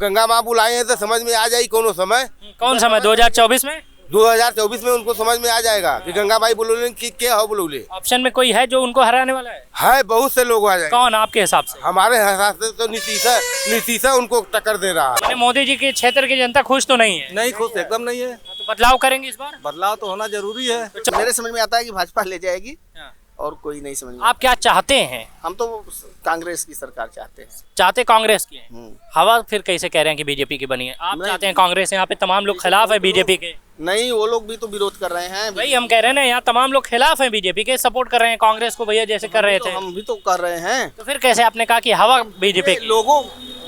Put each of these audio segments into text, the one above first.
गंगा माँ बुलाए हैं तो समझ में आ जाएगी कोनो समय। कौन समय 2024 में? 2024 में उनको समझ में आ जाएगा कि गंगा माई बुलौले कि क्या हो बुलौले। ऑप्शन में कोई है जो उनको हराने वाला है? बहुत से लोग आ जाएंगे। कौन आपके हिसाब से? हमारे हिसाब से तो नीतीश उनको टक्कर दे रहा है। मैंने मोदी जी के क्षेत्र की जनता खुश तो नहीं है? नहीं, खुश एकदम नहीं है। तो बदलाव करेंगे इस बार? बदलाव तो होना जरूरी है। मेरे समझ में आता है कि भाजपा ले जाएगी हाँ। और कोई नहीं समझ में। आप क्या चाहते हैं? हम तो कांग्रेस की सरकार चाहते हैं। चाहते कांग्रेस की है? हवा फिर कैसे कह रहे हैं कि बीजेपी की बनी है? आप चाहते हैं कांग्रेस? यहाँ पे तमाम लोग खिलाफ है बीजेपी के। नहीं, वो लोग भी तो विरोध कर रहे हैं। भाई हम कह रहे हैं ना, यहाँ तमाम लोग खिलाफ हैं बीजेपी के, सपोर्ट कर रहे हैं कांग्रेस को भैया जैसे कर रहे थे। हम भी तो कर रहे हैं। तो फिर कैसे आपने कहा कि हवा बीजेपी की? लोगों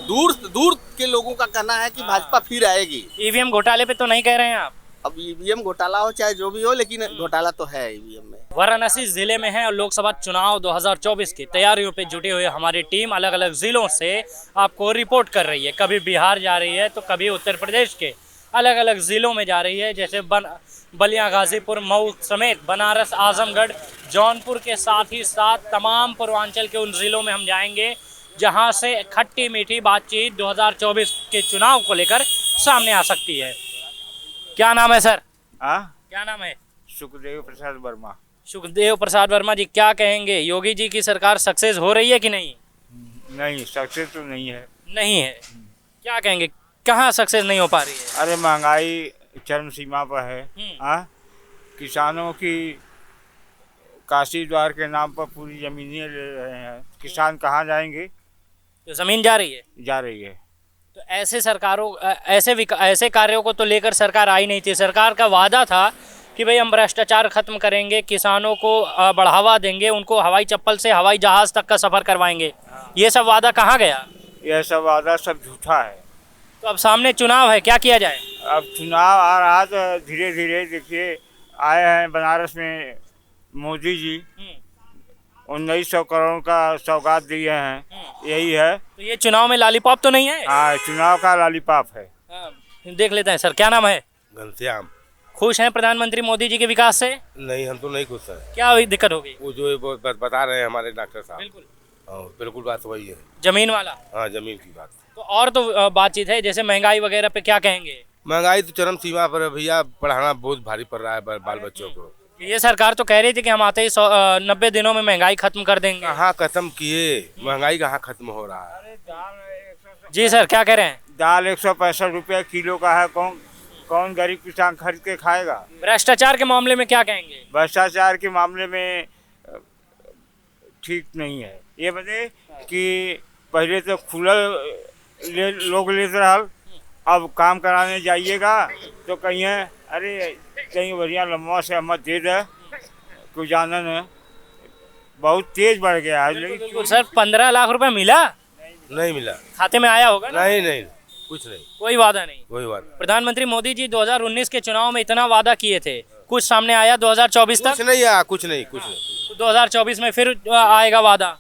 दूर के लोगों का कहना है कि भाजपा फिर आएगी। ईवीएम घोटाले पे तो नहीं कह रहे हैं आप? अब ईवीएम घोटाला हो चाहे जो भी हो, लेकिन घोटाला तो है ईवीएम में। वाराणसी जिले में है और लोकसभा चुनाव 2024 की तैयारियों पे जुटी हुई हमारी टीम अलग अलग जिलों से आपको रिपोर्ट कर रही है। कभी बिहार जा रही है तो कभी उत्तर प्रदेश के अलग अलग जिलों में जा रही है, जैसे बलिया, गाजीपुर, मऊ समेत बनारस, आजमगढ़, जौनपुर के साथ ही साथ तमाम पूर्वांचल के उन जिलों में हम जाएंगे जहां से खट्टी मीठी बातचीत 2024 के चुनाव को लेकर सामने आ सकती है। क्या नाम है सर? क्या नाम है? सुखदेव प्रसाद वर्मा। सुखदेव प्रसाद वर्मा जी, क्या कहेंगे, योगी जी की सरकार सक्सेस हो रही है कि नहीं? नहीं, सक्सेस तो नहीं है। नहीं है? क्या कहेंगे, कहाँ सक्सेस नहीं हो पा रही है? अरे महंगाई चरम सीमा पर है। किसानों की काशी द्वार के नाम पर पूरी जमीनें ले रहे हैं। किसान कहाँ जाएंगे? तो जमीन जा रही है? जा रही है। तो ऐसे सरकारों ऐसे कार्यों को तो लेकर सरकार आई नहीं थी। सरकार का वादा था कि भाई हम भ्रष्टाचार खत्म करेंगे, किसानों को बढ़ावा देंगे, उनको हवाई चप्पल से हवाई जहाज तक का सफर करवाएंगे। ये सब वादा कहाँ गया? यह सब वादा सब झूठा है। तो अब सामने चुनाव है, क्या किया जाए? अब चुनाव आ रहा तो धीरे धीरे देखिए, आए हैं बनारस में मोदी जी, 1900 करोड़ का सौगात दिए हैं। यही है। तो ये चुनाव में लॉलीपॉप तो नहीं है? हाँ, चुनाव का लॉलीपॉप है। देख लेते हैं। सर क्या नाम है? घनश्याम। खुश हैं प्रधानमंत्री मोदी जी के विकास से? नहीं, हम तो नहीं खुश है। क्या दिक्कत होगी? वो जो बता रहे हैं हमारे डॉक्टर साहब। बिल्कुल। बिल्कुल बात वही है। जमीन वाला? हाँ, जमीन की बात। तो और तो बातचीत है, जैसे महंगाई वगैरह पे क्या कहेंगे? महंगाई तो चरम सीमा पर है भैया, पढ़ाना बहुत भारी पड़ रहा है बाल बच्चों को। ये सरकार तो कह रही थी कि हम आते ही 90 दिनों में महंगाई खत्म कर देंगे। कहाँ खत्म किए? महंगाई कहाँ खत्म हो रहा है? जी सर, क्या कह रहे हैं? दाल 165 रुपये किलो का है। कौन गरीब किसान खरीद के खाएगा? भ्रष्टाचार के मामले में क्या कहेंगे? भ्रष्टाचार के मामले में ठीक नहीं है। ये बता कि पहले तो खुला लोग लेते रहा, अब काम कराने जाइएगा तो कहीं अरे कहीं बढ़िया लम्बा से मत दे दे, कोई जानन है बहुत तेज बढ़ गया है। बिल्कुल सर, 15 लाख रुपए मिला? नहीं मिला। खाते में आया होगा ना? नहीं, कुछ नहीं, कोई वादा नहीं। कोई बात। प्रधानमंत्री मोदी जी 2019 के चुनाव में इतना वादा किए थे, कुछ सामने आया 2024 तक? कुछ नहीं आया, कुछ नहीं। 2024 में फिर आएगा वादा?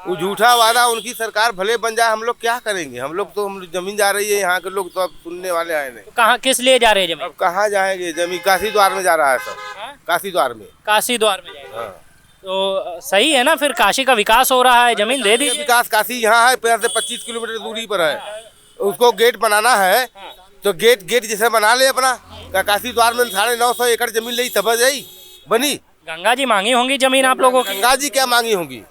वो झूठा वादा। उनकी सरकार भले बन जाए, हम लोग क्या करेंगे? हम जमीन जा रही है, यहाँ के लोग तो अब सुनने वाले आए नहीं। तो कहाँ, किस लिए जा रहे हैं जमीन? अब कहाँ जाएंगे? जमीन काशी द्वार में जा रहा है सब। काशी द्वार में। काशी द्वार में जाएगा। तो सही है ना, फिर काशी का विकास हो रहा है, जमीन दे दीजिए। विकास काशी यहाँ है, पेड़ से 25 किलोमीटर दूरी पर है। उसको गेट बनाना है तो गेट जैसे बना ले अपना। काशी द्वार में 950 एकड़ जमीन ली तब जाई बनी। गंगा जी मांगी होंगी जमीन आप लोगों की? गंगा जी क्या मांगी होंगी?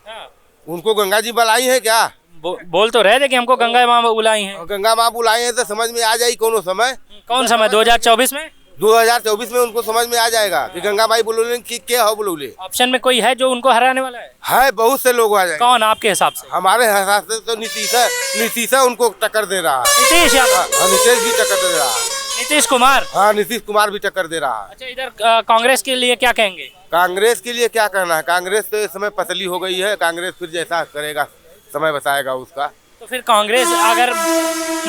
उनको गंगा जी बुलाई है क्या? बोल तो रहे थे कि हमको गंगा माँ बुलाई हैं। गंगा माँ बुलाई है तो समझ में आ जाएगी कोनो समय। कौन समय? 2024 में? 2024 में उनको समझ में आ जाएगा कि गंगा माई बुलौले कि क्या हो बुलौले। ऑप्शन में कोई है जो उनको हराने वाला है? बहुत से लोग आ जाएंगे। कौन आपके हिसाब से? हमारे हिसाब से तो नीतीश उनको टक्कर दे रहा है। नीतीश नीतीश भी टक्कर दे रहा है। नीतीश कुमार? हाँ, नीतीश कुमार भी टक्कर दे रहा है। अच्छा, इधर कांग्रेस के लिए क्या कहेंगे? कांग्रेस के लिए क्या करना है? कांग्रेस तो इस समय पतली हो गई है। कांग्रेस फिर जैसा करेगा समय बताएगा उसका। तो फिर कांग्रेस अगर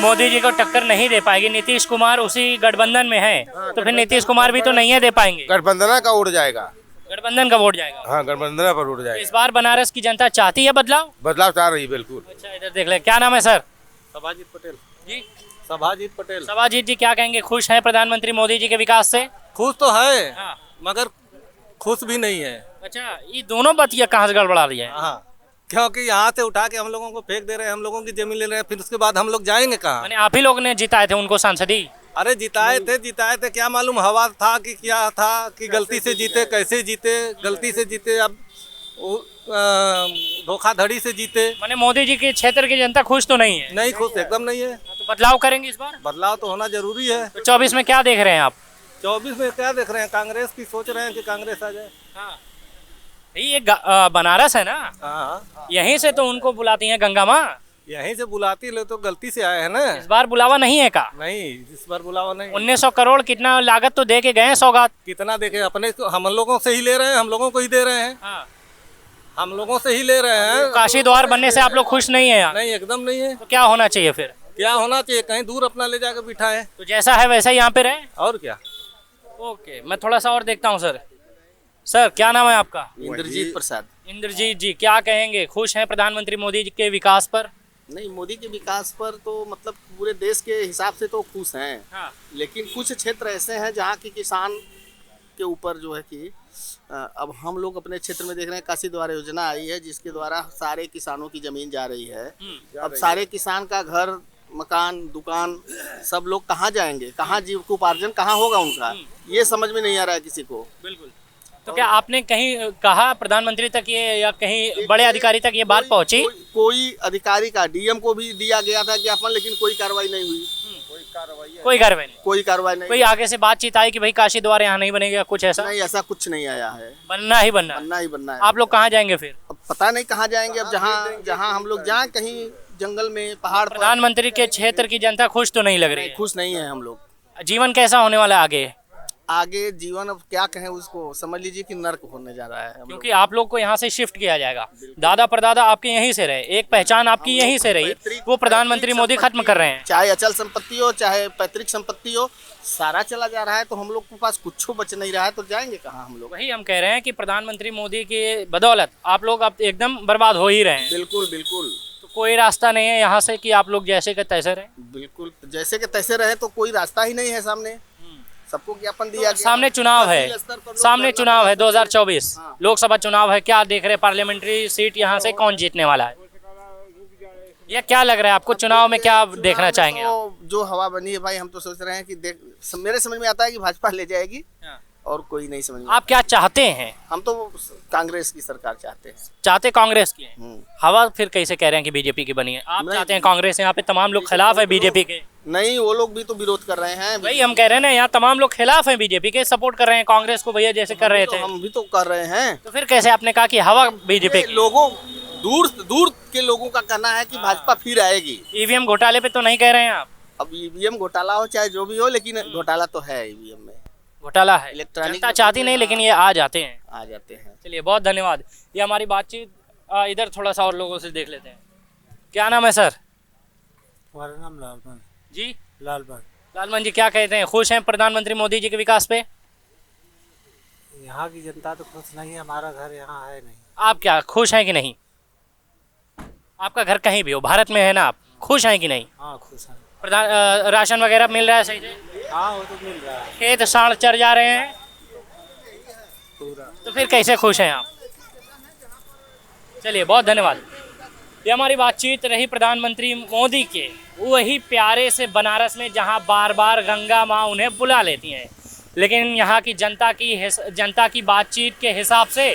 मोदी जी को टक्कर नहीं दे पाएगी, नीतीश कुमार उसी गठबंधन में है, तो फिर नीतीश कुमार भी तो नहीं है दे पाएंगे। गठबंधन का उड़ जाएगा। गठबंधन का वोट जाएगा? हाँ, गठबंधन पर उड़ जाएगा। इस बार बनारस की जनता चाहती है बदलाव? बदलाव चाह रही, बिल्कुल। अच्छा, इधर देख ले। क्या नाम है सर? सभाजीत पटेल जी। सभाजीत पटेल। सभाजीत जी, क्या कहेंगे, खुश हैं प्रधानमंत्री मोदी जी के विकास से? खुश तो है। हाँ। मगर खुश भी नहीं है। अच्छा, ये दोनों बात कहाँ से गड़बड़ा रही है? हाँ, क्योंकि यहाँ से उठा के हम लोगों को फेंक दे रहे हैं, हम लोगों की जमीन ले रहे हैं, फिर उसके बाद हम लोग जाएंगे कहाँ? मैंने आप ही लोग ने जिताए थे उनको सांसदी? अरे जिताए थे, क्या मालूम हवा था कि क्या था, कि गलती से जीते, कैसे जीते, गलती से जीते, अब धोखाधड़ी से जीते। मैंने मोदी जी के क्षेत्र की जनता खुश तो नहीं है? नहीं खुश, एकदम नहीं है। तो बदलाव करेंगे इस बार? बदलाव तो होना जरूरी है। तो 24 में क्या देख रहे हैं आप? 24 में क्या देख रहे हैं? कांग्रेस की सोच रहे हैं कि कांग्रेस आ जाए। ये बनारस है ना, हाँ, यहीं से तो उनको बुलाती हैं गंगा माँ। यहीं से बुलाती ले तो गलती से आए हैं ना। इस बार बुलावा नहीं है का? नहीं, इस बार बुलावा नहीं। 1900 करोड़ कितना लागत तो दे के गए हैं, सौगात। कितना देखे? अपने हम लोगों से ही ले रहे हैं, हम लोगों को ही दे रहे हैं, हम लोगों से ही ले रहे हैं। काशी द्वार बनने से आप लोग खुश नहीं है यहाँ? नहीं, एकदम नहीं है। तो क्या होना चाहिए फिर? क्या होना चाहिए? कहीं दूर अपना ले जाकर बिठाए। तो जैसा है वैसा ही यहाँ पे रहे। और क्या? ओके, मैं थोड़ा सा और देखता हूँ। सर क्या नाम है आपका? इंद्रजीत प्रसाद। इंद्रजीत जी, क्या कहेंगे? खुश हैं प्रधानमंत्री मोदी जी के विकास पर? नहीं, मोदी के विकास पर तो मतलब पूरे देश के हिसाब से तो खुश हैं। हाँ। लेकिन कुछ क्षेत्र ऐसे हैं जहाँ की किसान के ऊपर जो है कि अब हम लोग अपने क्षेत्र में देख रहे हैं, काशी द्वार योजना आई है जिसके द्वारा सारे किसानों की जमीन जा रही है। अब सारे किसान का घर, मकान, दुकान, सब लोग कहाँ जाएंगे? कहाँ जीविकोपार्जन कहाँ होगा उनका? ये समझ में नहीं आ रहा है किसी को। बिल्कुल। तो क्या आपने कहीं कहा प्रधानमंत्री तक ये, या कहीं बड़े अधिकारी तक ये बात पहुंची? कोई अधिकारी का, डीएम को भी दिया गया था ज्ञापन, लेकिन कोई कार्रवाई नहीं हुई। कोई कार्रवाई नहीं? कोई कार्रवाई नहीं। कोई आगे से बातचीत आई कि भाई काशी द्वार यहाँ नहीं बनेगा, कुछ ऐसा? नहीं, ऐसा कुछ नहीं आया है। बनना ही बनना? बनना ही बनना है। आप लोग कहाँ जाएंगे फिर? अब पता नहीं कहाँ जाएंगे। अब जहाँ हम लोग जाएं, कहीं जंगल में, पहाड़ पर। प्रधानमंत्री के क्षेत्र की जनता खुश तो नहीं लग रही है? खुश नहीं है हम लोग। जीवन कैसा होने वाला है आगे जीवन अब क्या कहें उसको, समझ लीजिए कि नर्क होने जा रहा है हम क्योंकि आप लोग को यहाँ से शिफ्ट किया जाएगा। दादा परदादा आपके यहीं से रहे, एक पहचान आपकी यहीं से रही, वो प्रधानमंत्री मोदी खत्म कर रहे हैं। चाहे अचल संपत्ति हो, चाहे पैतृक संपत्ति हो, सारा चला जा रहा है। तो हम लोग के पास कुछ बच नहीं रहा है, तो जाएंगे कहाँ हम लोग? वही हम कह रहे हैं कि प्रधानमंत्री मोदी की बदौलत आप लोग अब एकदम बर्बाद हो ही रहे हैं। बिल्कुल बिल्कुल। तो कोई रास्ता नहीं है यहाँ से कि आप लोग जैसे के तैसे रहे? बिल्कुल, जैसे के तैसे रहे तो कोई रास्ता ही नहीं है सामने। सबको ज्ञापन दिया गया। सामने चुनाव है, सामने चुनाव है 2024 लोकसभा चुनाव है। क्या देख रहे पार्लियामेंट्री सीट यहाँ से कौन जीतने वाला है? या क्या लग रहा है आपको चुनाव में, क्या देखना चाहेंगे आप? जो हवा बनी है भाई, हम तो सोच रहे हैं कि मेरे समझ में आता है कि भाजपा ले जाएगी और कोई नहीं समझ में। आप क्या चाहते हैं? हम तो कांग्रेस की सरकार चाहते हैं। चाहते कांग्रेस की? हवा फिर कैसे कह रहे हैं कि बीजेपी की बनी है? आप चाहते हैं कांग्रेस? यहाँ पे तमाम लोग खिलाफ है बीजेपी के। नहीं, वो लोग भी तो विरोध कर रहे हैं। भाई हम कह रहे हैं ना, यहाँ तमाम लोग खिलाफ हैं बीजेपी के, सपोर्ट कर रहे हैं कांग्रेस को भैया जैसे कर रहे थे। हम भी तो कर रहे हैं। तो फिर कैसे आपने कहा कि हवा बीजेपी की? लोगों दूर के लोगों का कहना है कि भाजपा फिर आएगी। ईवीएम घोटाले पे तो नहीं कह रहे हैं आप? अब ईवीएम घोटाला हो चाहे जो भी हो, लेकिन घोटाला तो है। ईवीएम में घोटाला है, इलेक्ट्रॉनिक जनता चाहती नहीं, लेकिन ये आ जाते हैं। आ जाते हैं। चलिए, बहुत धन्यवाद। ये हमारी बातचीत इधर थोड़ा सा और लोगों से देख लेते हैं। क्या नाम है सर? हमारा नाम लालमन जी। लालमन जी, क्या कहते हैं? खुश हैं प्रधानमंत्री मोदी जी के विकास पे? यहाँ की जनता तो खुश नहीं है, हमारा घर यहाँ है नहीं। आप क्या खुश हैं कि नहीं? आपका घर कहीं भी हो, भारत में है ना, आप खुश हैं कि नहीं? हाँ, खुश है। राशन वगैरह मिल रहा है सही से? हाँ, वो तो मिल रहा है। खेत साढ़ चर जा रहे हैं पूरा। तो फिर कैसे खुश हैं आप? चलिए, बहुत धन्यवाद। ये हमारी बातचीत रही प्रधानमंत्री मोदी के वही प्यारे से बनारस में, जहां बार बार गंगा माँ उन्हें बुला लेती हैं। लेकिन यहाँ की जनता की बातचीत के हिसाब से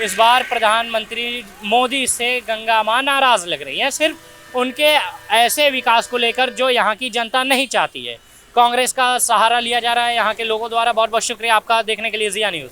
इस बार प्रधानमंत्री मोदी से गंगा माँ नाराज़ लग रही हैं, सिर्फ उनके ऐसे विकास को लेकर जो यहाँ की जनता नहीं चाहती है। कांग्रेस का सहारा लिया जा रहा है यहाँ के लोगों द्वारा। बहुत बहुत शुक्रिया आपका देखने के लिए ज़िया न्यूज़।